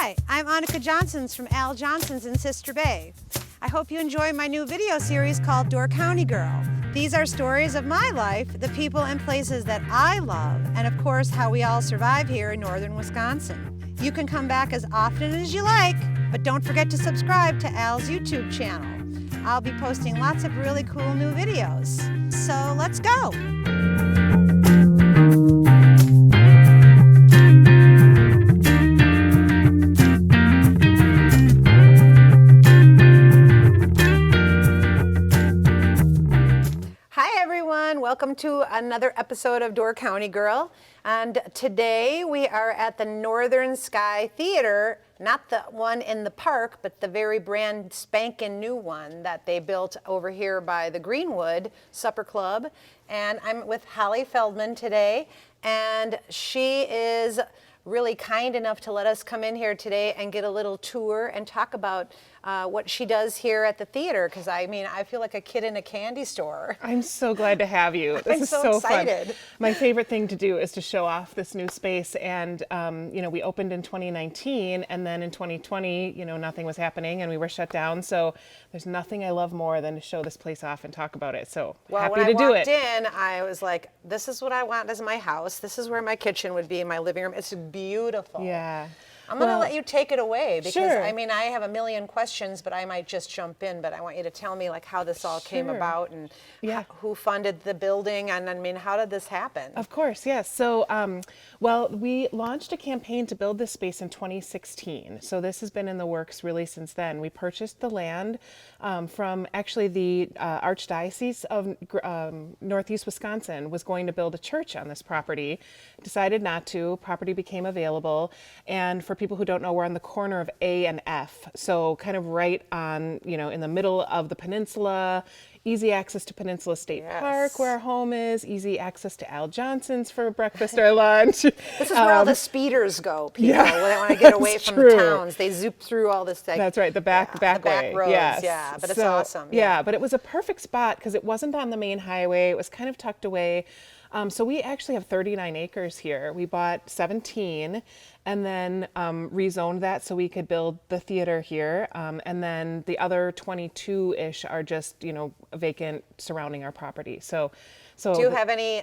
Hi, I'm Annika Johnsons from Al Johnson's in Sister Bay. I hope you enjoy my new video series called Door County Girl. These are stories of my life, the people and places that I love, and of course how we all survive here in northern Wisconsin. You can come back as often as you like, but don't forget to subscribe to Al's YouTube channel. I'll be posting lots of really cool new videos. So let's go! Welcome to another episode of Door County Girl, and today we are at the Northern Sky Theater, not the one in the park, but the very brand spanking new one that they built over here by the Greenwood Supper Club. And I'm with Holly Feldman today, and she is really kind enough to let us come in here today and get a little tour and talk about what she does here at the theater, because I mean, I feel like a kid in a candy store. I'm so glad to have you. This is so excited. Fun. My favorite thing to do is to show off this new space, and you know, we opened in 2019, and then in 2020, you know, nothing was happening and we were shut down. So there's nothing I love more than to show this place off and talk about it. So happy to do it. When I walked in, I was like, this is what I want as my house. This is where my kitchen would be in my living room. It's beautiful. Yeah. I'm going to let you take it away because, sure. I mean, I have a million questions, but I might just jump in. But I want you to tell me, like, how this all came about and who funded the building. And, I mean, how did this happen? Of course, yes. So, well, we launched a campaign to build this space in 2016. So this has been in the works really since then. We purchased the land from actually the Archdiocese of Northeast Wisconsin was going to build a church on this property, decided not to. Property became available. And for people who don't know, we're on the corner of A and F. So kind of right on, you know, in the middle of the peninsula, easy access to Peninsula State Park where our home is, easy access to Al Johnson's for breakfast or lunch. This is where all the speeders go, people, when they want to get away from the towns. They zoop through all this thing. That's right, the back way. Roads, yes. Yeah, but it's awesome. Yeah, but it was a perfect spot because it wasn't on the main highway. It was kind of tucked away. So we actually have 39 acres here. We bought 17 and then rezoned that so we could build the theater here. And then the other 22-ish are just, you know, vacant surrounding our property. So do you have any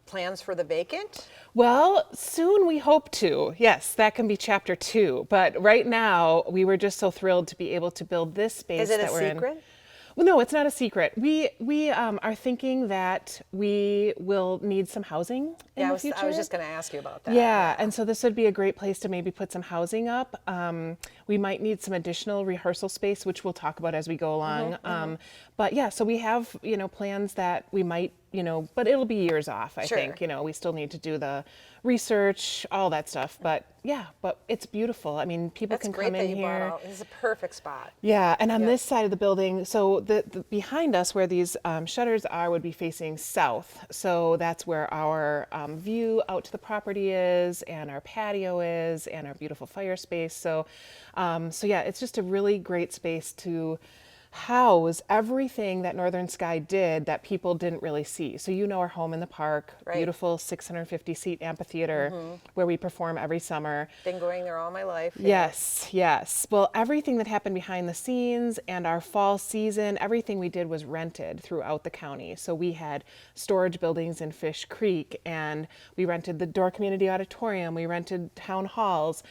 plans for the vacant? Well, soon we hope to. Yes, that can be chapter 2. But right now, we were just so thrilled to be able to build this space that we're in. Is it a secret? Well, no, it's not a secret. We are thinking that we will need some housing in the future. I was just going to ask you about that. Yeah, and so this would be a great place to maybe put some housing up. We might need some additional rehearsal space, which we'll talk about as we go along. But yeah, so we have, you know, plans that we might, you know, but it'll be years off, I think. You know, we still need to do the research, all that stuff. But yeah, but it's beautiful. I mean, people can come in here. This is a perfect spot. Yeah, and on this side of the building, so the behind us where these shutters are would be facing south. So that's where our view out to the property is, and our patio is, and our beautiful fire space. So yeah, it's just a really great space to house everything that Northern Sky did that people didn't really see. So you know our home in the park, beautiful 650-seat amphitheater where we perform every summer. Been going there all my life. Yes, yes. Well, everything that happened behind the scenes and our fall season, everything we did was rented throughout the county. So we had storage buildings in Fish Creek, and we rented the Door Community Auditorium, we rented town halls.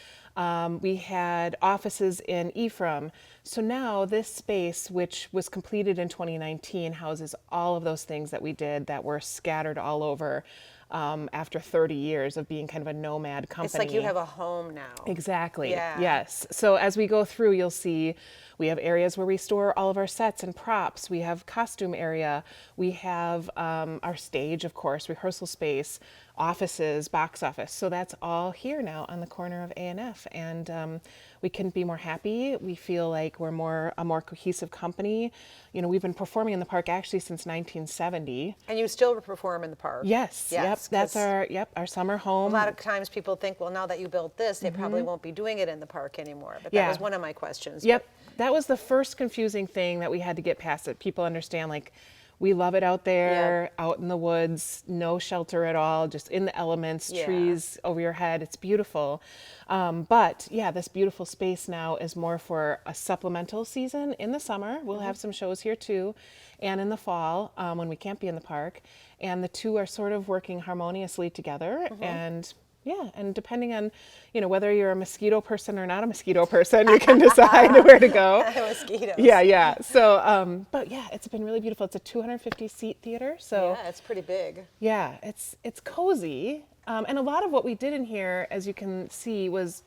We had offices in Ephraim. So now this space, which was completed in 2019, houses all of those things that we did that were scattered all over after 30 years of being kind of a nomad company. It's like you have a home now. Exactly. Yeah. Yes. So as we go through, you'll see we have areas where we store all of our sets and props. We have costume area. We have our stage, of course, rehearsal space, offices, box office. So that's all here now on the corner of A and F. And we couldn't be more happy. We feel like we're a more cohesive company. You know, we've been performing in the park actually since 1970. And you still perform in the park? Yes. Yep. That's our summer home. A lot of times people think, well, now that you built this, they probably won't be doing it in the park anymore. But that was one of my questions. Yep. That was the first confusing thing that we had to get past, that people understand, like, We love it out there, out in the woods, no shelter at all, just in the elements, trees over your head. It's beautiful. But yeah, this beautiful space now is more for a supplemental season in the summer. We'll have some shows here too, and in the fall when we can't be in the park. And the two are sort of working harmoniously together. And yeah, and depending on, whether you're a mosquito person or not a mosquito person, you can decide where to go. Mosquitoes. Yeah. So, but yeah, it's been really beautiful. It's a 250-seat theater, so yeah, it's pretty big. yeah, it's cozy. And a lot of what we did in here, as you can see, was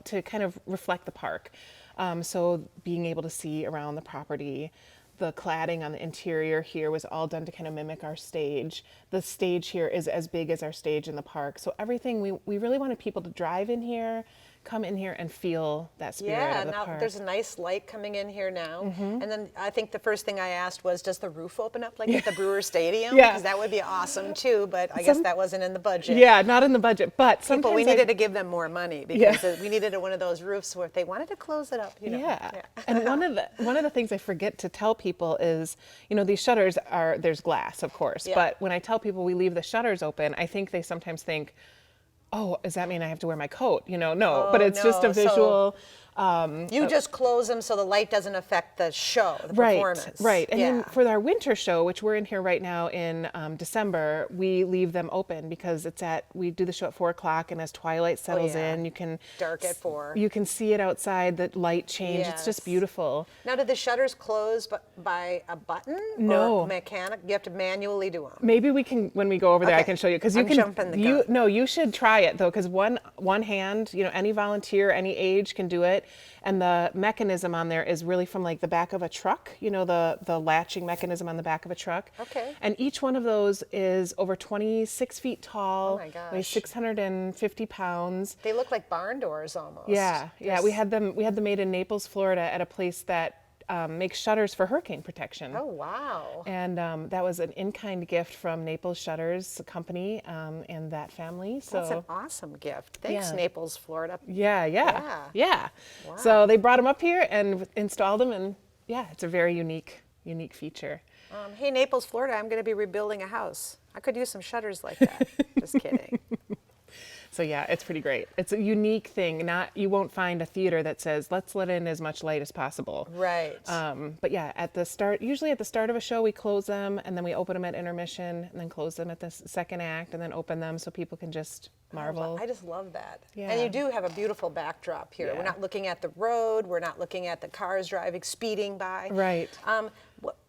to kind of reflect the park. So being able to see around the property. The cladding on the interior here was all done to kind of mimic our stage. The stage here is as big as our stage in the park. So everything, we really wanted people to drive in here, come in here and feel that spirit of the now park. there's a nice light coming in here now. And then I think the first thing I asked was, does the roof open up like at the Brewer Stadium? Yeah. Because that would be awesome too, but I guess that wasn't in the budget. Yeah, not in the budget, but People, we sometimes needed to give them more money because we needed one of those roofs where if they wanted to close it up, Yeah. And one of the things I forget to tell people is, these shutters there's glass, of course, but when I tell people we leave the shutters open, I think they sometimes think, oh, does that mean I have to wear my coat? No, but it's just a visual. You just close them so the light doesn't affect the show, the performance. Right. And then for our winter show, which we're in here right now in December, we leave them open because we do the show at 4:00, and as twilight settles in, you can dark at 4. You can see it outside, the light change. It's just beautiful. Now, do the shutters close by a button? No. Or mechanic? You have to manually do them. Maybe we can, when we go over there, I can show you, because you I'm jumping the gun. No, you should try it though, because one hand, any volunteer, any age can do it. And the mechanism on there is really from like the back of a truck, the latching mechanism on the back of a truck. Okay. And each one of those is over 26 feet tall. Oh my gosh. Weighs 650 pounds. They look like barn doors almost. Yeah. We had them made in Naples, Florida, at a place that makes shutters for hurricane protection. Oh, wow. And that was an in-kind gift from Naples Shutters Company and that family. So that's an awesome gift. Thanks, Naples, Florida. Yeah. Wow. So they brought them up here and installed them, and it's a very unique feature. Hey, Naples, Florida, I'm going to be rebuilding a house. I could use some shutters like that. Just kidding. So yeah, it's pretty great. It's a unique thing. You won't find a theater that says, let's let in as much light as possible. Right. But yeah, usually at the start of a show, we close them and then we open them at intermission and then close them at the second act and then open them so people can just marvel. I just love that. Yeah. And you do have a beautiful backdrop here. Yeah. We're not looking at the road. We're not looking at the cars speeding by. Right.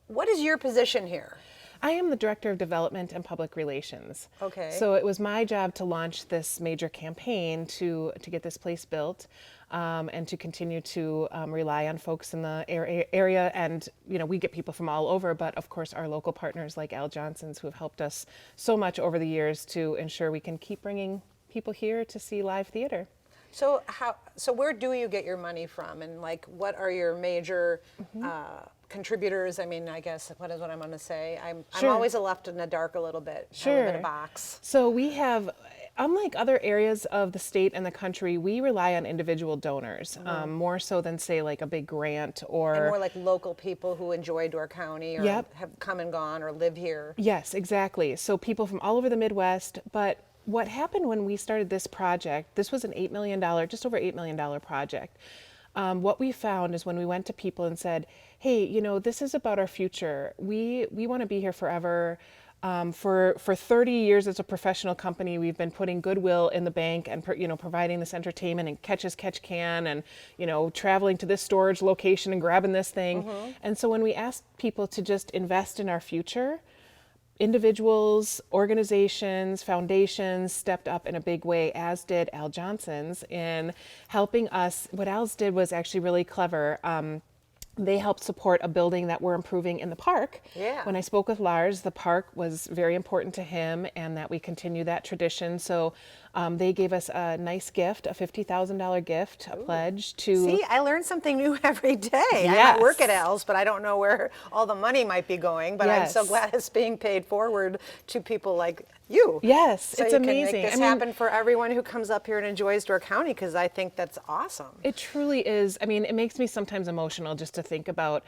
What is your position here? I am the Director of Development and Public Relations. Okay. So it was my job to launch this major campaign to get this place built and to continue to rely on folks in the area. And, we get people from all over, but of course our local partners like Al Johnson's who have helped us so much over the years to ensure we can keep bringing people here to see live theater. So where do you get your money from, and what are your major contributors? I mean, I guess what I'm going to say. I'm always left in the dark a little bit. Sure. I live in a box. So we have, unlike other areas of the state and the country, we rely on individual donors more so than say like a big grant or. And more like local people who enjoy Door County or Yep. have come and gone or live here. Yes, exactly. So people from all over the Midwest, but what happened when we started this project, this was an just over $8 million project. What we found is when we went to people and said, hey, this is about our future. We want to be here forever. For 30 years as a professional company, we've been putting goodwill in the bank and providing this entertainment and catch as catch can and traveling to this storage location and grabbing this thing. And so when we asked people to just invest in our future, individuals, organizations, foundations stepped up in a big way, as did Al Johnson's, in helping us. What Al's did was actually really clever. They helped support a building that we're improving in the park. Yeah. When I spoke with Lars, the park was very important to him and that we continue that tradition. So They gave us a nice gift, a $50,000 gift, a pledge to. See, I learn something new every day. I Yes. might work at Al's, but I don't know where all the money might be going. But I'm so Yes. glad it's being paid forward to people like you. Yes, So it's you amazing. Can make this happen for everyone who comes up here and enjoys Door County, because I think that's awesome. It truly is. I mean, it makes me sometimes emotional just to think about,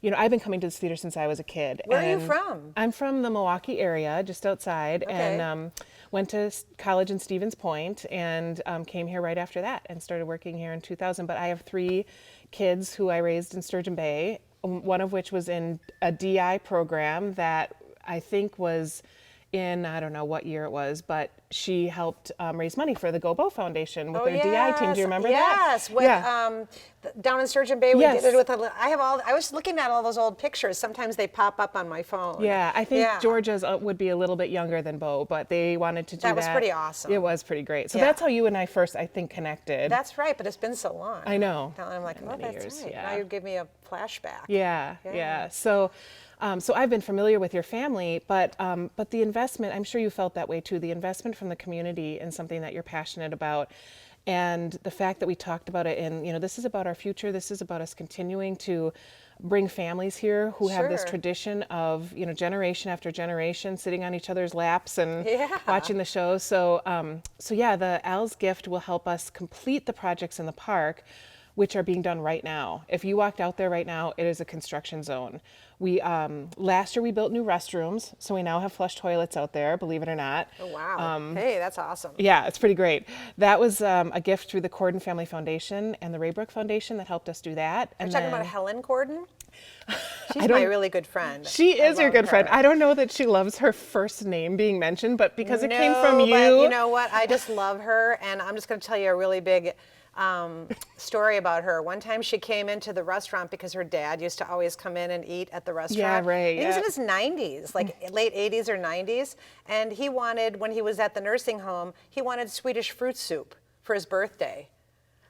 I've been coming to this theater since I was a kid. Where are you and from? I'm from the Milwaukee area, just outside, Okay. and went to college in Stevens Point, and came here right after that and started working here in 2000. But I have 3 kids who I raised in Sturgeon Bay, one of which was in a DI program that I think was in, I don't know what year it was, but she helped raise money for the Go Bo Foundation with their DI team. Do you remember that? Yes, with, down in Sturgeon Bay, we Yes. did it with. I was looking at all those old pictures. Sometimes they pop up on my phone. Yeah, I think Georgia's would be a little bit younger than Bo, but they wanted to do that. That was pretty awesome. It was pretty great. So Yeah. that's how you and I first, I think, connected. That's right, but it's been so long. I know. Now I'm like, oh, Many that's years, right. yeah. Now you give me a flashback. Yeah. So I've been familiar with your family, but the investment, I'm sure you felt that way too, the investment from the community in something that you're passionate about, and the fact that we talked about it in, this is about our future, this is about us continuing to bring families here who have this Sure. tradition of, generation after generation sitting on each other's laps and Yeah. watching the show. So yeah, the Al's gift will help us complete the projects in the park, which are being done right now. If you walked out there right now, it is a construction zone. We last year we built new restrooms, so we now have flush toilets out there, believe it or not. Oh, wow. Hey, that's awesome. Yeah, it's pretty great. That was a gift through the Corden Family Foundation and the Raybrook Foundation that helped us do that. You're And talking then- about Helen Corden? She's I my don't- really good friend. She I is your love good friend. her. I don't know that she loves her first name being mentioned, but because it came from No, you. but you know what? I just love her, and I'm just going to tell you a really big story about her. One time she came into the restaurant because her dad used to always come in and eat at the restaurant. Yeah, right, He was yeah. in his 90s, like late 80s or 90s, and he wanted, when he was at the nursing home, he wanted Swedish fruit soup for his birthday.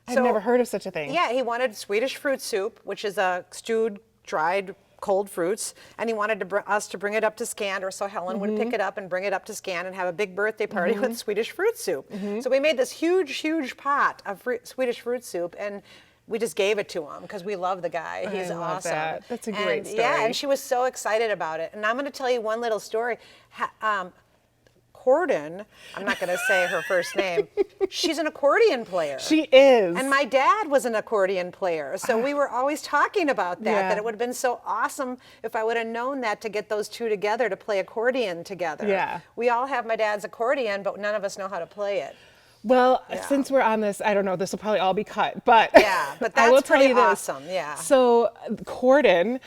I've never heard of such a thing. Yeah, he wanted Swedish fruit soup, which is a stewed, dried, cold fruits, and he wanted us to bring it up to Scan, or so Helen would pick it up and bring it up to Scan and have a big birthday party with Swedish fruit soup. So we made this huge pot of Swedish fruit soup, and we just gave it to him because we love the guy. He's I love awesome. that. That's a great And, story. Yeah, and she was so excited about it. And I'm going to tell you one little story. Corden, I'm not going to say her first name, she's an accordion player. She is. And my dad was an accordion player, so we were always talking about that, Yeah. that it would have been so awesome if I would have known that, to get those two together to play accordion together. Yeah. We all have my dad's accordion, but none of us know how to play it. Well, since we're on this, I don't know, this will probably all be cut, but Yeah, but I will that's tell pretty you this. awesome, yeah. So Corden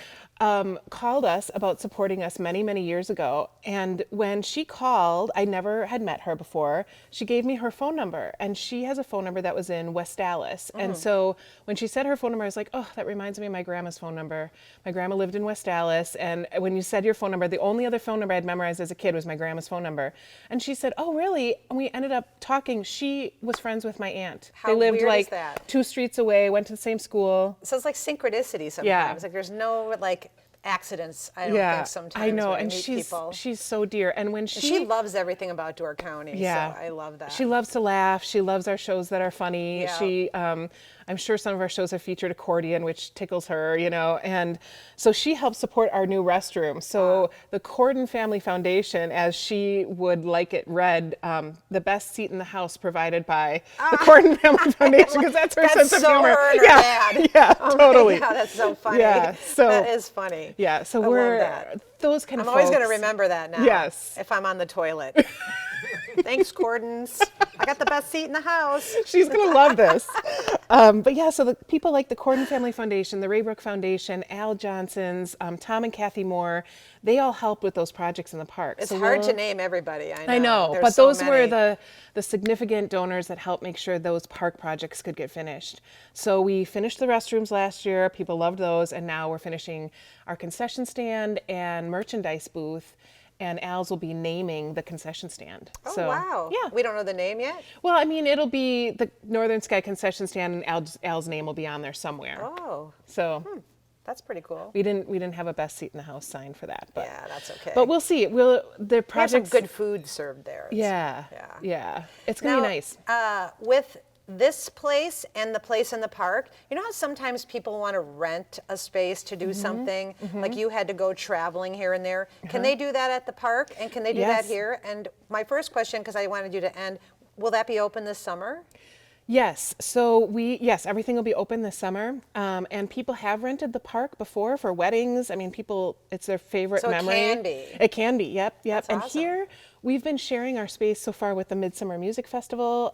called us about supporting us many years ago, and when she called, I never had met her before. She gave me her phone number, and she has a phone number that was in West Dallas. And so when she said her phone number, I was like, oh, that reminds me of my grandma's phone number. My grandma lived in West Dallas, and when you said your phone number, the only other phone number I'd memorized as a kid was my grandma's phone number. And she said, oh, really? And we ended up talking. She was friends with my aunt. How they lived weird is like that? 2 streets away, went to the same school. So it's like synchronicity sometimes. Yeah. Like there's no like accidents, I don't think, sometimes. I know, when I and meet people. she's so dear. And when She loves everything about Door County, so I love that. She loves to laugh. She loves our shows that are funny. Yeah. She, I'm sure some of our shows have featured accordion, which tickles her, and so she helps support our new restroom. So the Corden Family Foundation, as she would like it read, the best seat in the house provided by the Corden Family Foundation, because that's her sense of so humor. her and her dad. Yeah, Oh totally. my God, that's so funny. Yeah, so that is funny. Yeah, so I love we're that. those kind of I'm always going to folks. remember that now. Yes. If I'm on the toilet. Thanks, Cordens. I got the best seat in the house. She's going to love this. But yeah, so the people like the Corden Family Foundation, the Raybrook Foundation, Al Johnson's, Tom and Kathy Moore, they all help with those projects in the park. It's So hard we'll- to name everybody. I know, There's but so those were many. the significant donors that helped make sure those park projects could get finished. So we finished the restrooms last year, people loved those, and now we're finishing our concession stand and merchandise booth, and Al's will be naming the concession stand. Oh, So, wow. Yeah. We don't know the name yet? Well, I mean, it'll be the Northern Sky concession stand, and Al's name will be on there somewhere. Oh. So That's pretty cool. We didn't have a best seat in the house sign for that, but Yeah, that's okay. But we'll see. The We have some project's good food served there. yeah, Yeah. yeah. It's gonna be nice. With this place and the place in the park, you know how sometimes people want to rent a space to do something? Like you had to go traveling here and there. Can they do that at the park? And can they do that Yes. here? And my first question, because I wanted you to end, will that be open this summer? Yes. So yes, everything will be open this summer, and people have rented the park before for weddings. I mean, it's their favorite So it memory. can be. It can be. Yep, yep. That's And awesome. here we've been sharing our space so far with the Midsummer Music Festival,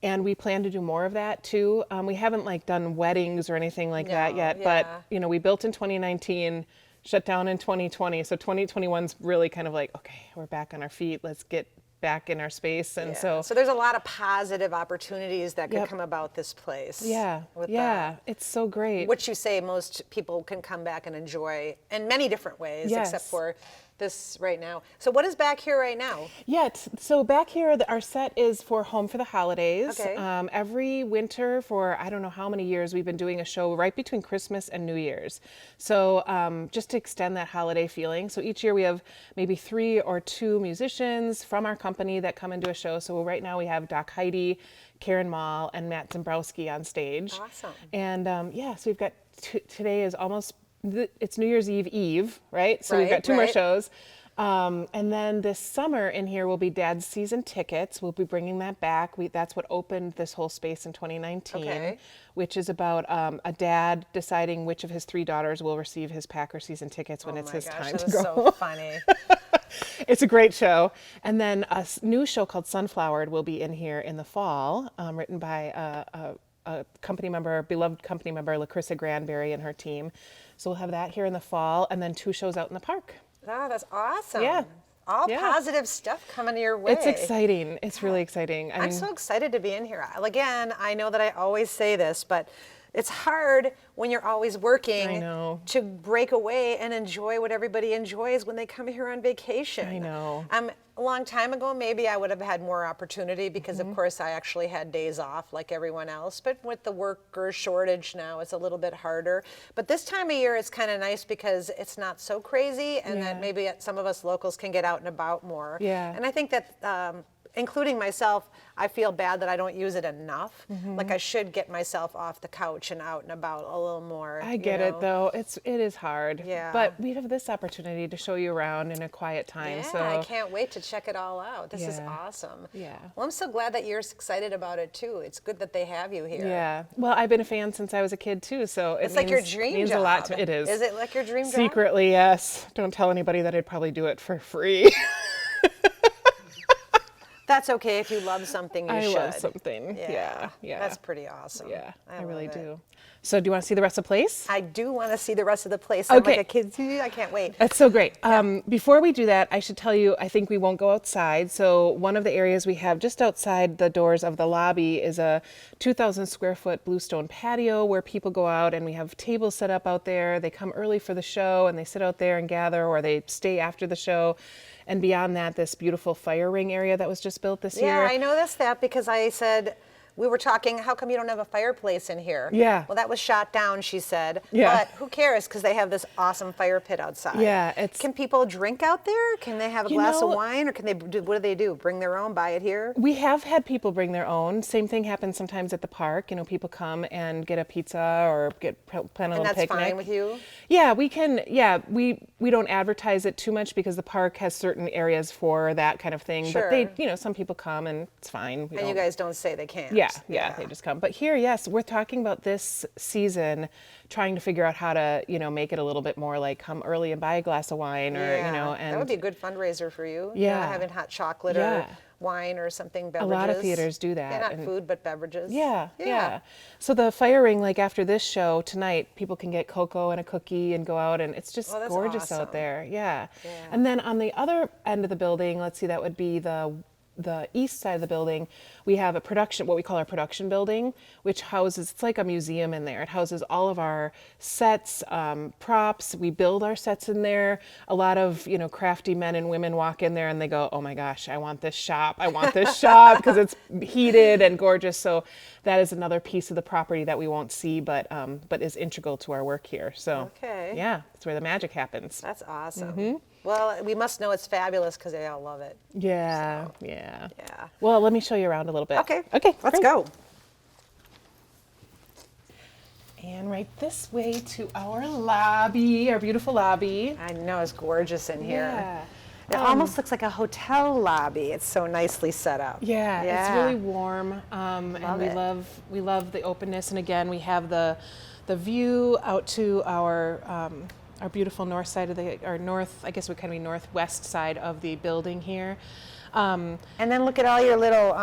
and we plan to do more of that too. We haven't done weddings or anything like that No, yet, but yeah. we built in 2019. Shut down in 2020. So 2021's really kind of okay, we're back on our feet. Let's get back in our space. And Yeah. So there's a lot of positive opportunities that could Yep. come about this place. yeah, with yeah, it's so great. which you say most people can come back and enjoy in many different ways, Yes. except for this right now. So what is back here right now? Yeah, so back here, our set is for Home for the Holidays. Okay. Every winter for I don't know how many years, we've been doing a show right between Christmas and New Year's. So just to extend that holiday feeling. So each year we have maybe 3 or 2 musicians from our company that come into a show. So right now we have Doc Heidi, Karen Mall, and Matt Zembrowski on stage. Awesome. And so we've got, today is almost, it's New Year's Eve, right? So we've got 2 more Right. shows. And then this summer in here will be Dad's Season Tickets. We'll be bringing that back. That's what opened this whole space in 2019, Okay. which is about a dad deciding which of his 3 daughters will receive his Packer season tickets when Oh it's my his gosh, time that to is go. so funny. It's a great show. And then a new show called Sunflowered will be in here in the fall, written by a company member, beloved company member, Lacrissa Granberry and her team. So we'll have that here in the fall, and then 2 shows out in the park. Oh, that's awesome. Yeah. All Yeah. positive stuff coming your way. It's exciting. It's really exciting. I'm so excited to be in here. Again, I know that I always say this, but it's hard when you're always working I know. to break away and enjoy what everybody enjoys when they come here on vacation. I know. A long time ago, maybe I would have had more opportunity because, Mm-hmm. of course, I actually had days off like everyone else. But with the worker shortage now, it's a little bit harder. But this time of year, it's kind of nice because it's not so crazy, and that Yeah. maybe some of us locals can get out and about more. Yeah. And I think that, including myself, I feel bad that I don't use it enough. Mm-hmm. Like I should get myself off the couch and out and about a little more. I get it though. It is hard. Yeah. But we have this opportunity to show you around in a quiet time. Yeah, So I can't wait to check it all out. This is Yeah. awesome. Yeah. Well, I'm so glad that you're excited about it too. It's good that they have you here. yeah. Well, I've been a fan since I was a kid too. So It's like your dream means job. a lot to. It is. Is it like your dream job? Secretly, yes. Don't tell anybody that I'd probably do it for free. That's okay if you love something. You I should. love something. Yeah. Yeah. That's pretty awesome. Yeah. I really love it. do. So, do you want to see the rest of the place? I do want to see the rest of the place. I'm Okay. like a kid. I can't wait. That's so great. Before we do that, I should tell you, I think we won't go outside. So one of the areas we have just outside the doors of the lobby is a 2,000 square foot bluestone patio where people go out, and we have tables set up out there. They come early for the show and they sit out there and gather, or they stay after the show. And beyond that, this beautiful fire ring area that was just built this Yeah, year. I noticed that because I said, we were talking, how come you don't have a fireplace in here? Yeah. Well, that was shot down, she said. Yeah. But who cares? Because they have this awesome fire pit outside. Yeah, it's- Can people drink out there? Can they have a You glass of know- wine? Or can they do, what do they do? Bring their own, buy it here? We have had people bring their own. Same thing happens sometimes at the park. People come and get a pizza or plan a And little that's picnic. fine with you? Yeah, we can. Yeah, we don't advertise it too much because the park has certain areas for that kind of thing. Sure. But they, some people come and it's fine. We And you don't- guys don't say they can't. Yeah, they just come. But here, yes, we're talking about this season, trying to figure out how to, make it a little bit more like come early and buy a glass of wine, or Yeah, and that would be a good fundraiser for you. Yeah. Having hot chocolate Yeah. or wine or something, a beverages. lot of theaters do that. Yeah, not and- food, but beverages. Yeah. So the fire ring, like after this show tonight, people can get cocoa and a cookie and go out, and it's just Oh, that's gorgeous awesome. out there. Yeah. Yeah. And then on the other end of the building, let's see, that would be the the east side of the building, we have a production, what we call our production building, which houses, it's like a museum in there. It houses all of our sets, props. We build our sets in there. A lot of, crafty men and women walk in there and they go, oh my gosh, I want this shop. I want this shop because it's heated and gorgeous. So that is another piece of the property that we won't see, but is integral to our work here. So Okay. yeah, that's where the magic happens. That's awesome. Well, we must know it's fabulous because they all love it. Yeah, So, yeah. yeah. Well, let me show you around a little bit. Okay. Okay, Let's great. go. And right this way to our lobby, our beautiful lobby. I know, it's gorgeous in here. Yeah. It almost looks like a hotel lobby. It's so nicely set up. Yeah, it's really warm, and Love we love the openness. And again, we have the view out to our beautiful north side of I guess it would kind of be northwest side of the building here. And then look at all your little,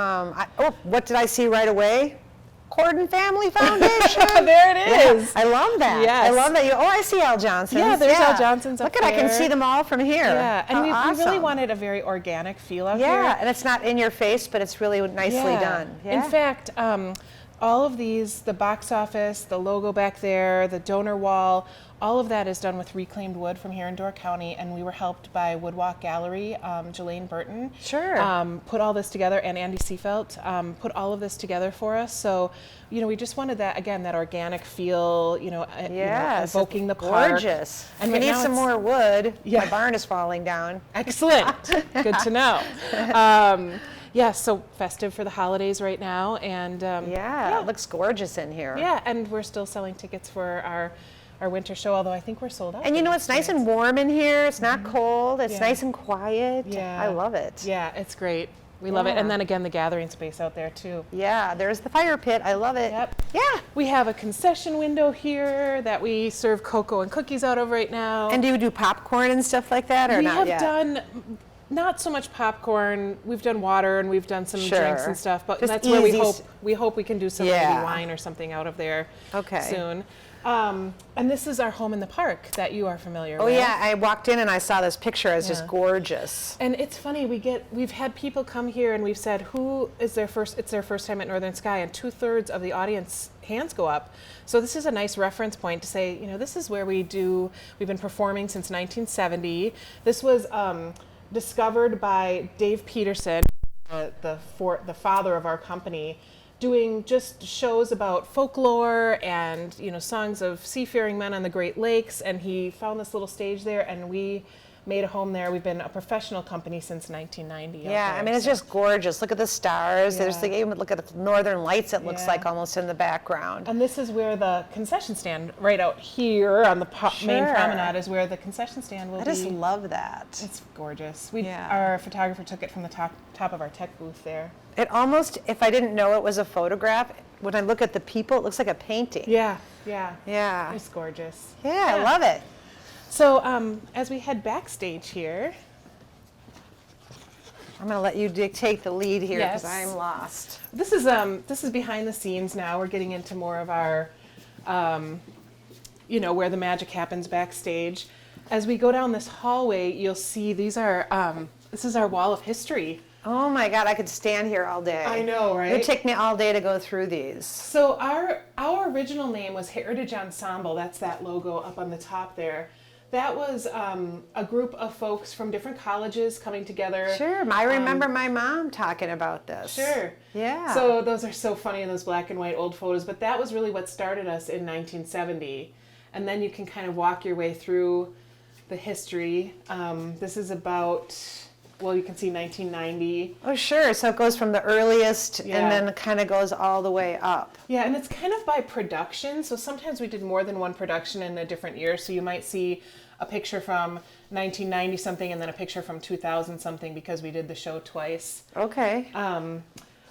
what did I see right away? Corden Family Foundation. There it is. Yeah, I love that. Yes. I love that. I see Al Johnson's. Yeah, there's Al Johnson's up Look at, I can there. see them all from here. Yeah, and How we really awesome. wanted a very organic feel out here. Yeah, and it's not in your face, but it's really nicely Yeah. done. Yeah. In fact, all of these, the box office, the logo back there, the donor wall, all of that is done with reclaimed wood from here in Door County, and we were helped by Woodwalk Gallery, Jelaine Burton. Sure. Put all this together, and Andy Seefelt put all of this together for us. So, we just wanted that, again, that organic feel, Yes, evoking the park. gorgeous. And we right need now some it's- more wood. Yeah. My barn is falling down. Excellent. Good to know. Yeah, so festive for the holidays right now, and Yeah, it looks gorgeous in here. yeah, and we're still selling tickets for our winter show, although I think we're sold out. And it's nice and warm in here. It's not cold. It's Yeah. nice and quiet. Yeah. I love it. Yeah, it's great. We love it. Yeah. And then again, the gathering space out there too. Yeah, there's the fire pit. I love it. Yep. Yeah. We have a concession window here that we serve cocoa and cookies out of right now. And do you do popcorn and stuff like that, or we not have yet? done not so much popcorn. We've done water and we've done some Sure. drinks and stuff, but Just that's where we easy hope we can do some Yeah. maybe wine or something out of there Okay. soon. And this is our home in the park that you are familiar Oh with. yeah, I walked in and I saw this picture. It's just Yeah. gorgeous. And it's funny, we've had people come here and we've said, it's their first time at Northern Sky, and 2/3 of the audience hands go up. So this is a nice reference point to say, this is where we've been performing since 1970. This was discovered by Dave Peterson, the father of our company, doing just shows about folklore and songs of seafaring men on the Great Lakes, and he found this little stage there, and we made a home there. We've been a professional company since 1990. out Yeah, there, I mean, it's so- just gorgeous. Look at the stars. There's Yeah. even look at the northern lights. It looks Yeah. like almost in the background. And this is where the concession stand, right out here on the main Sure. promenade, is where the concession stand will I be. just love that. It's gorgeous. Yeah. Our photographer took it from the top of our tech booth there. It almost, if I didn't know it was a photograph, when I look at the people, it looks like a painting. Yeah. Yeah. It's gorgeous. Yeah, I love it. So as we head backstage here, I'm going to let you take the lead here because Yes. I'm lost. this is behind the scenes now. We're getting into more of our, where the magic happens backstage. As we go down this hallway, you'll see this is our wall of history. Oh my God, I could stand here all day. I know, right? It would take me all day to go through these. So our original name was Heritage Ensemble. That's that logo up on the top there. That was a group of folks from different colleges coming together. Sure, I remember my mom talking about this. Sure. Yeah. So those are so funny, those black and white old photos. But that was really what started us in 1970. And then you can kind of walk your way through the history. This is about, you can see 1990. Oh, sure. So it goes from the earliest Yeah. and then it kind of goes all the way up. Yeah, and it's kind of by production. So sometimes we did more than one production in a different year. So you might see a picture from 1990 something and then a picture from 2000 something because we did the show twice. Okay.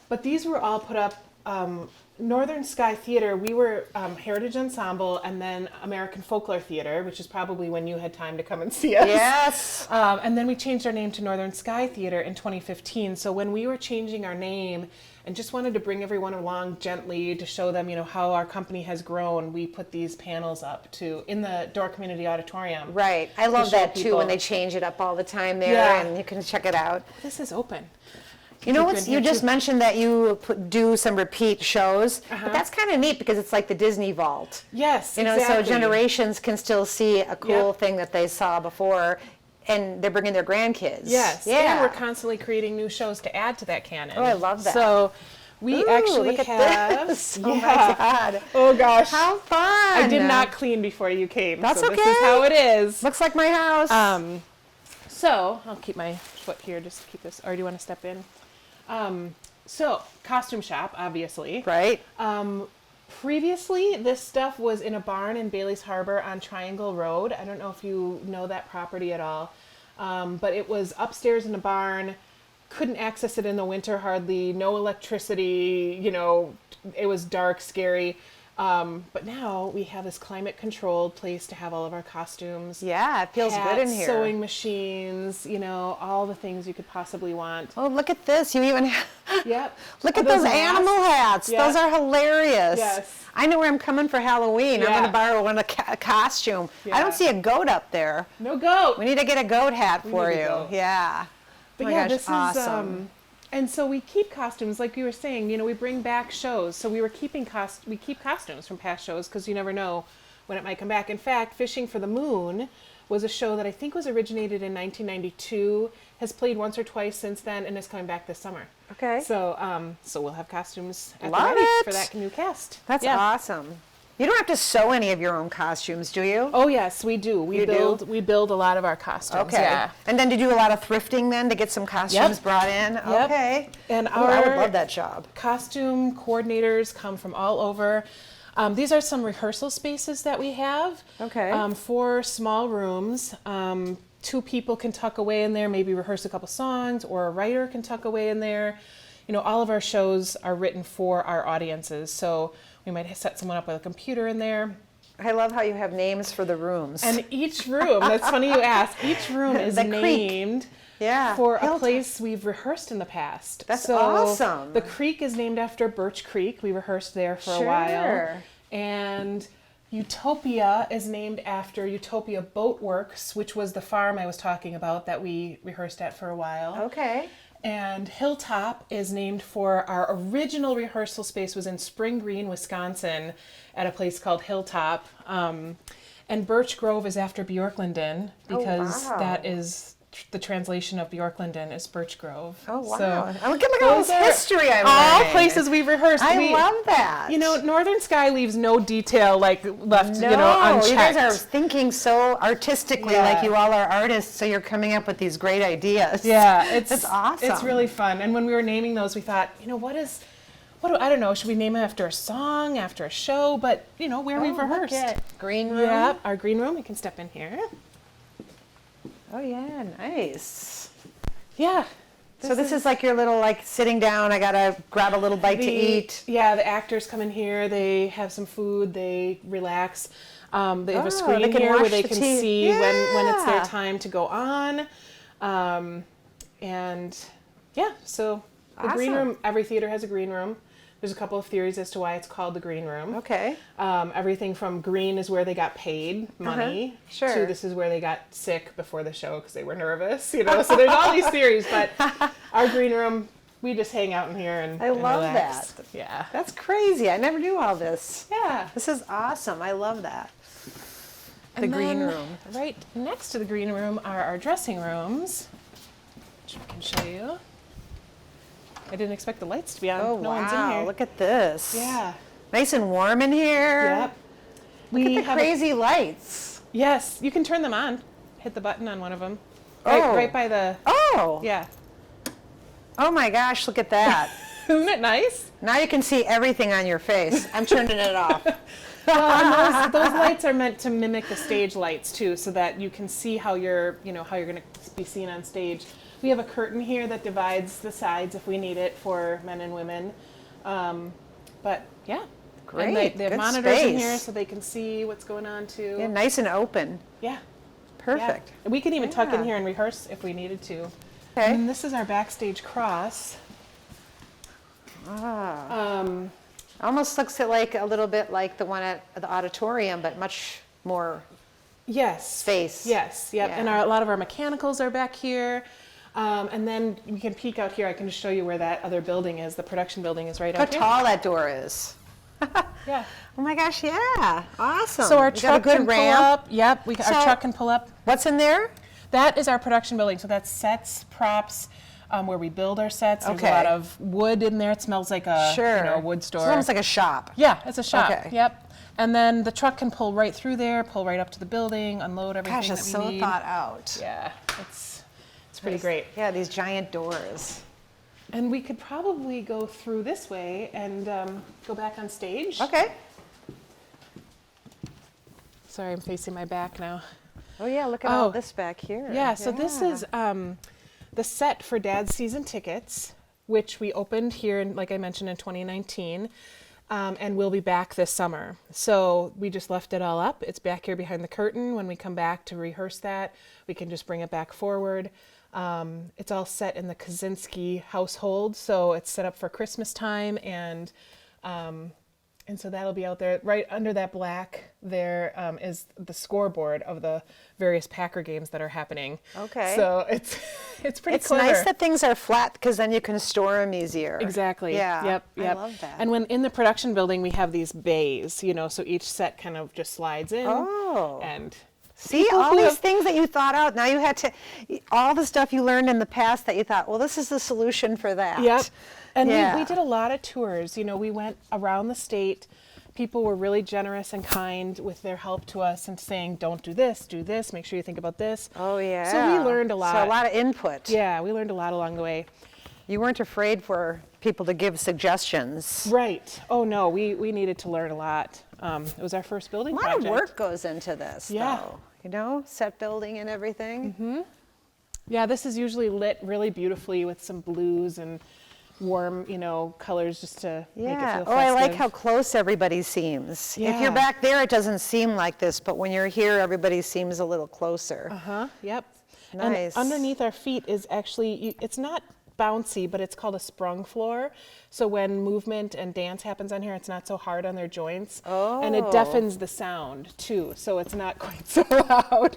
But these were all put up. Northern Sky Theater, we were Heritage Ensemble and then American Folklore Theater, which is probably when you had time to come and see us. Yes. And then we changed our name to Northern Sky Theater in 2015. So when we were changing our name and just wanted to bring everyone along gently to show them, how our company has grown, we put these panels up in the Door Community Auditorium. Right. I love show that too people. when they change it up all the time there Yeah. and you can check it out. This is open. You know keep what? in You here, just too. mentioned that you do some repeat shows, but that's kind of neat because it's like the Disney Vault. Yes, You know, exactly. so generations can still see a cool Yep. thing that they saw before, and they're bringing their grandkids. Yes, Yeah. and we're constantly creating new shows to add to that canon. Oh, I love that. So we Ooh, actually look at have. this. Oh my God. Oh gosh. How fun. I did not clean before you came. That's so okay. This is how it is. Looks like my house. So I'll keep my foot here just to keep this. Or do you want to step in? So costume shop, obviously. Right? Previously, this stuff was in a barn in Bailey's Harbor on Triangle Road. I don't know if you know that property at all, but it was upstairs in a barn. Couldn't access it in the winter hardly. No electricity. You know, it was dark, scary. But now we have this climate-controlled place to have all of our costumes. Yeah, it feels good in here. Sewing machines, you know, all the things you could possibly want. Oh, look at this. You even have... Yep. Look Are at those masks? animal hats. Yeah. Those are hilarious. Yes. I know where I'm coming for Halloween. I'm Yeah. going to borrow a costume. I Yeah. don't see a goat up there. No goat. We need to get a goat hat for need a you. goat. Yeah. But Oh my yeah, gosh, this awesome. is and so we keep costumes like you were saying, you know, we bring back shows. So we were keeping we keep costumes from past shows because you never know when it might come back. In fact, Fishing for the Moon was a show that I think was originated in 1992, has played once or twice since then, and is coming back this summer. Okay. So so we'll have costumes at Love the ready it. for that new cast. That's Yeah. awesome. You don't have to sew any of your own costumes, do you? Oh yes, we do. You do? We build a lot of our costumes. Okay. Yeah. And then to do a lot of thrifting then to get some costumes Yep. brought in? Yep. Okay. And Ooh, I would our love that job. costume coordinators come from all over. These are some rehearsal spaces that we have. Okay. 4 small rooms. 2 people can tuck away in there, maybe rehearse a couple songs, or a writer can tuck away in there. You know, all of our shows are written for our audiences, so we might set someone up with a computer in there. I love how you have names for the rooms. And each room, that's funny you ask, each room is The creek. named Yeah, for a Hilltop. place we've rehearsed in the past. That's So awesome. The creek is named after Birch Creek. We rehearsed there for a while. Sure. And Utopia is named after Utopia Boat Works, which was the farm I was talking about that we rehearsed at for a while. Okay. And Hilltop is named for our original rehearsal space was in Spring Green, Wisconsin, at a place called Hilltop. And Birch Grove is after Bjorklanden because wow. that is the translation of Bjorklanden is Birch Grove. Oh, wow. So Look at all those this are history I'm all learning. places we've rehearsed. I love that. You know, Northern Sky leaves no detail left, no, you know, unchecked. you guys are thinking so artistically, Yeah. like you all are artists, so you're coming up with these great ideas. Yeah, That's awesome. It's really fun. And when we were naming those, we thought, you know, I don't know, should we name it after a song, after a show? But, you know, where we've look rehearsed. at green room. Yeah, our green room. You can step in here. Oh yeah, nice. Yeah. So this is like your little like sitting down. I gotta grab a little bite to eat. Yeah, the actors come in here. They have some food. They relax. They have Oh, a screen they can here where watch they the can TV. see when it's their Yeah. time to go on. And yeah, so the green Awesome. room. Every theater has a green room. There's a couple of theories as to why it's called the green room. Okay. Everything from green is where they got paid money Sure. to this is where they got sick before the show because they were nervous, you know. So there's all these theories, but our green room, we just hang out in here and I love relax. that. Yeah. That's crazy. I never knew all this. Yeah. This is awesome. I love that. The And green then room. Right next to the green room are our dressing rooms, which I can show you. I didn't expect the lights to be on. Oh No one's in wow! here. Look at this. Yeah. Nice and warm in here. Yep. Look at the have crazy lights. yes, you can turn them on. Hit the button on one of them. Oh. Right by the. Oh. Yeah. Oh my gosh! Look at that. Isn't it nice? Now you can see everything on your face. I'm turning it off. Well, and those lights are meant to mimic the stage lights too, so that you can see how you're going to be seen on stage. We have a curtain here that divides the sides if we need it for men and women. But yeah, Great. And they have Good monitors in space. here so they can see what's going on too. Yeah, nice and open. Yeah. Perfect. Yeah. And we can even tuck in Yeah. here and rehearse if we needed to. Okay. And this is our backstage cross. Almost looks like a little bit like the one at the auditorium, but much more Yes. space. Yes. Yep. Yeah. And a lot of our mechanicals are back here. And then we can peek out here. I can just show you where that other building is. The production building is right How out here. tall that door is. Yeah. Oh my gosh, yeah. Awesome. So our You got a truck good can ramp. pull up. Yep, our So- truck can pull up. What's in there? That is our production building. So that's sets, props, where we build our sets. There's Okay. a lot of wood in there. It smells like a Sure. wood store. It's almost like a shop. Yeah, it's a shop. Okay. Yep. And then the truck can pull right through there, pull right up to the building, unload everything Gosh, that it's we so need. thought out. Yeah, it's pretty great. Yeah, these giant doors. And we could probably go through this way and go back on stage. Okay. Sorry, I'm facing my back now. Oh yeah, look at all this back here. Yeah, so this is the set for Dad's season tickets, which we opened here, like I mentioned, in 2019, and we'll be back this summer. So we just left it all up. It's back here behind the curtain. When we come back to rehearse that, we can just bring it back forward. It's all set in the Kaczynski household, so it's set up for Christmas time, and so that'll be out there. Right under that black there is the scoreboard of the various Packer games that are happening. Okay. So it's pretty It's clever. nice that things are flat because then you can store them easier. Exactly. Yeah. Yep. I love that. And when in the production building, we have these bays, so each set kind of just slides in. Oh. And See, people all who these have- things that you thought out, now you had to, all the stuff you learned in the past that you thought, well, this is the solution for that. Yep. And Yeah. we did a lot of tours. We went around the state. People were really generous and kind with their help to us and saying, don't do this, make sure you think about this. Oh, yeah. So we learned a lot. So a lot of input. Yeah, we learned a lot along the way. You weren't afraid for people to give suggestions. Right. Oh, no, we needed to learn a lot. It was our first building A lot project. of work goes into this, Yeah. though. Set building and everything. Mm-hmm. Yeah, this is usually lit really beautifully with some blues and warm, colors just to make it Yeah. feel Oh, I like festive. how close everybody seems. If Yeah. you're back there, it doesn't seem like this, but when you're here, everybody seems a little closer. Uh-huh, yep. Nice. And underneath our feet is actually, it's not bouncy, but it's called a sprung floor. So when movement and dance happens on here, it's not so hard on their joints. Oh. And it deafens the sound too, so it's not quite so loud.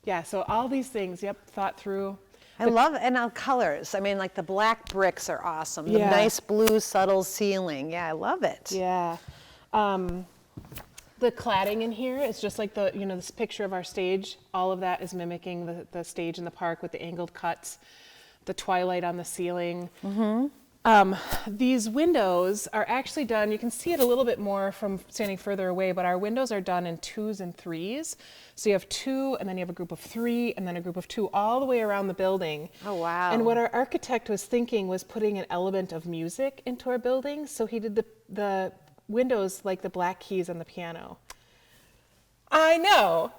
Yeah, so all these things, thought through. I love and colors. I mean, like the black bricks are awesome. The Yeah. nice blue subtle ceiling. Yeah, I love it. Yeah. The cladding in here is just like this picture of our stage. All of that is mimicking the stage in the park with the angled cuts, the twilight on the ceiling. Mm-hmm. These windows are actually done, you can see it a little bit more from standing further away, but our windows are done in 2s and 3s. So you have 2, and then you have a group of 3, and then a group of 2 all the way around the building. Oh, wow. And what our architect was thinking was putting an element of music into our building. So he did the windows like the black keys on the piano. I know.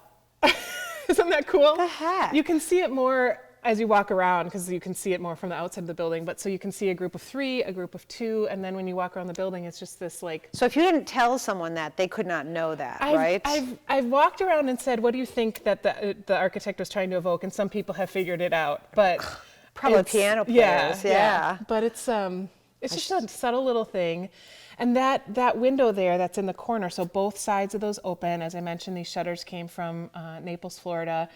Isn't that cool? The heck? You can see it more as you walk around because you can see it more from the outside of the building. But so you can see a group of 3, a group of 2, and then when you walk around the building, it's just this like. So if you didn't tell someone that, they could not know that, right? I've walked around and said, what do you think that the architect was trying to evoke? And some people have figured it out, but Probably it's- piano players, yeah. But it's just a subtle little thing. And that window there that's in the corner, so both sides of those open. As I mentioned, these shutters came from Naples, Florida.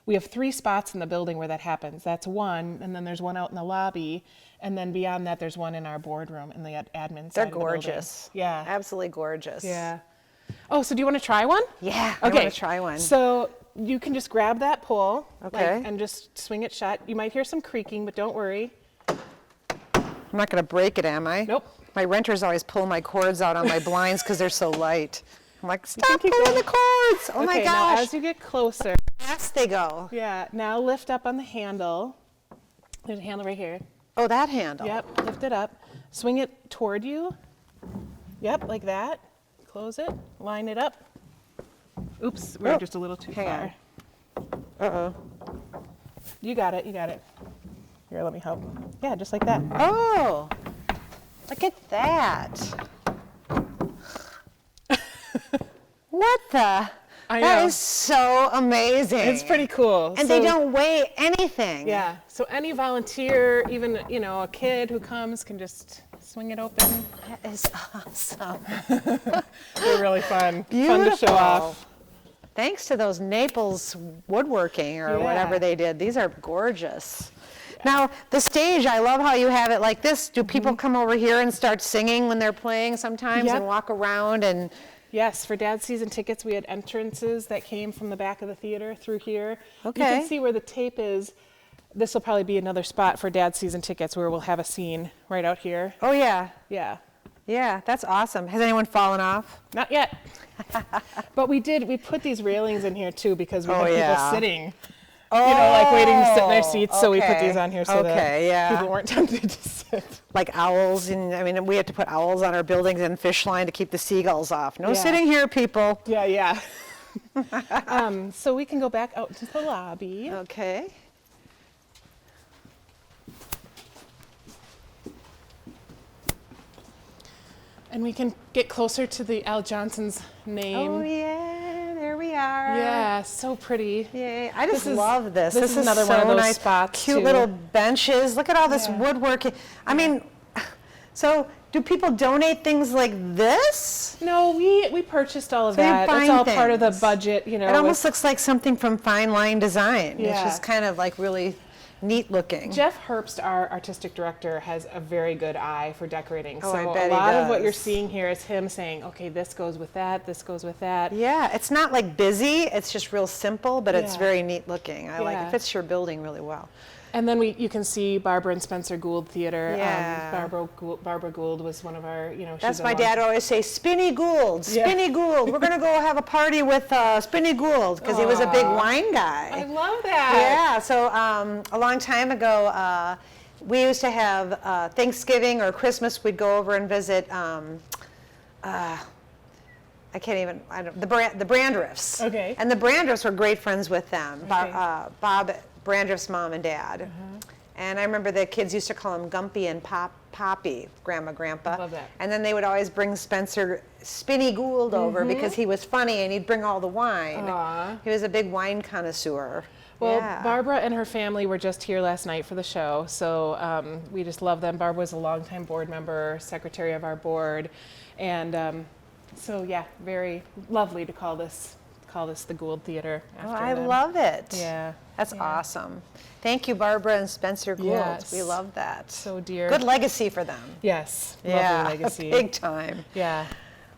We have 3 spots in the building where that happens. That's one, and then there's one out in the lobby, and then beyond that, there's one in our boardroom in the admin side They're of the building. gorgeous. Yeah. Absolutely gorgeous. Yeah. Oh, so do you want to try one? Yeah, I Okay. want to try one. So you can just grab that pole Okay. and just swing it shut. You might hear some creaking, but don't worry. I'm not going to break it, am I? Nope. My renters always pull my cords out on my blinds because they're so light. I'm like, stop keep pulling going. the cords. Oh my Okay, now gosh. as you get closer, Fast they go. yeah, now lift up on the handle. There's a handle right here. Oh, that handle. Yep, lift it up. Swing it toward you. Yep, like that. Close it, line it up. Oops, we're Oh, just a little too hang far. Uh-oh. You got it, you got it. Here, let me help. Yeah, just like that. Oh, look at that. What the? I That know. is so amazing. It's pretty cool. And they don't weigh anything. Yeah, so any volunteer, even, a kid who comes can just swing it open. That is awesome. They're really fun. Beautiful. Fun to show off. Thanks to those Naples woodworking or Yeah. whatever they did. These are gorgeous. Now, the stage, I love how you have it like this. Do people come over here and start singing when they're playing sometimes Yep. and walk around and... Yes, for Dad's season tickets, we had entrances that came from the back of the theater through here. You Okay. can see where the tape is. This will probably be another spot for Dad's season tickets where we'll have a scene right out here. Oh, yeah. Yeah. Yeah, that's awesome. Has anyone fallen off? Not yet. But we put these railings in here too because we Oh, have yeah. people sitting, like waiting to sit in their seats. So we put okay. these on here so Okay, yeah. that people weren't tempted to sit. Like owls, and I mean, we had to put owls on our buildings and fish line to keep the seagulls off. No Yeah. sitting here, people. Yeah, yeah. So we can go back out to the lobby. Okay. And we can get closer to the Al Johnson's name. Oh, yeah, there we are. Yeah, so pretty. Yay. I just This is- love this. this is another so one of those nice. spots, Cute too. little benches. Look at all this Yeah. woodworking. I mean, so do people donate things like this? No, we purchased all of So you that. It's find all part of the things. budget, you know. It almost with- looks like something from Fine Line Design. It's Yeah. just kind of like really neat looking. Jeff Herbst, our artistic director, has a very good eye for decorating. Oh, so I bet a he lot of what you're does. seeing here is him saying, okay, this goes with that, this goes with that. Yeah, it's not like busy. It's just real simple, but it's Yeah. very neat looking. I like it. Yeah. Fits your building really well. And then you can see Barbara and Spencer Gould Theater. Yeah. Barbara Gould was one of our, That's she's a my long- dad would always say, Spinny Gould, Yeah. Spinny Gould. We're going to go have a party with Spinny Gould because he was a big Aw. wine guy. I love that. Yeah, so a long time ago, we used to have Thanksgiving or Christmas, we'd go over and visit, the Brandriffs. Okay. And the Brandriffs were great friends with them, Okay. Bob Brandriff's mom and dad. And I remember the kids used to call him Gumpy and Poppy, Grandma, Grandpa. Love that. And then they would always bring Spencer Spinny Gould over because he was funny and he'd bring all the wine. Aw. He was a big wine connoisseur. Well, Yeah. Barbara and her family were just here last night for the show, so we just love them. Barbara was a longtime board member, secretary of our board, and so yeah, very lovely to call this the Gould Theater Oh, after I them. love it. Yeah, That's yeah. awesome. Thank you, Barbara and Spencer Gould. Yes. We love that. So dear. Good legacy for them. Yes, Yeah, lovely legacy. big time. Yeah,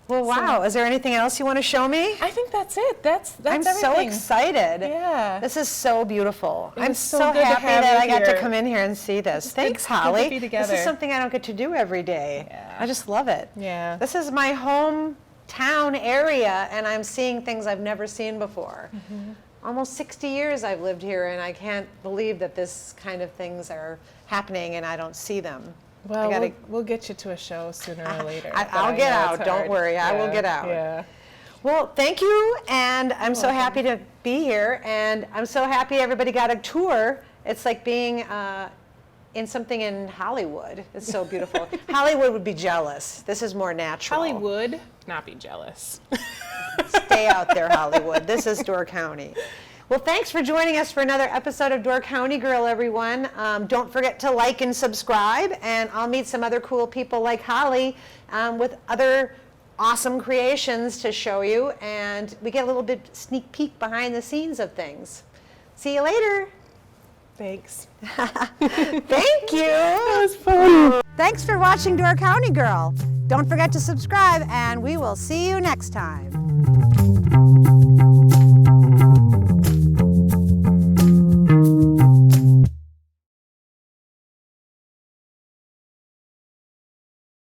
Well, wow. Is there anything else you want to show me? I think that's it. That's I'm so everything. excited. Yeah. This is so beautiful. It I'm was so so good to happy have that you I got to here. come in here and see this. Thanks, good to Holly. be This together. is something I don't get to do every day. Yeah. I just love it. Yeah. This is my hometown area, and I'm seeing things I've never seen before. Mm-hmm. Almost 60 years I've lived here, and I can't believe that this kind of things are happening and I don't see them. Well, I gotta, we'll get you to a show sooner or later. but I'll I get know out. it's Don't hard. worry. I will Yeah, get out. Yeah. Well, thank you, and I'm so happy to be here, and I'm so happy everybody got a tour. It's like being in something in Hollywood. It's so beautiful. Hollywood would be jealous. This is more natural. Holly would not be jealous. Stay out there, Hollywood. This is Door County. Well, thanks for joining us for another episode of Door County Girl, everyone. Don't forget to like and subscribe, and I'll meet some other cool people like Holly with other awesome creations to show you, and we get a little bit sneak peek behind the scenes of things. See you later. Thanks. Thank you. That was fun. Thanks for watching Door County Girl. Don't forget to subscribe, and we will see you next time.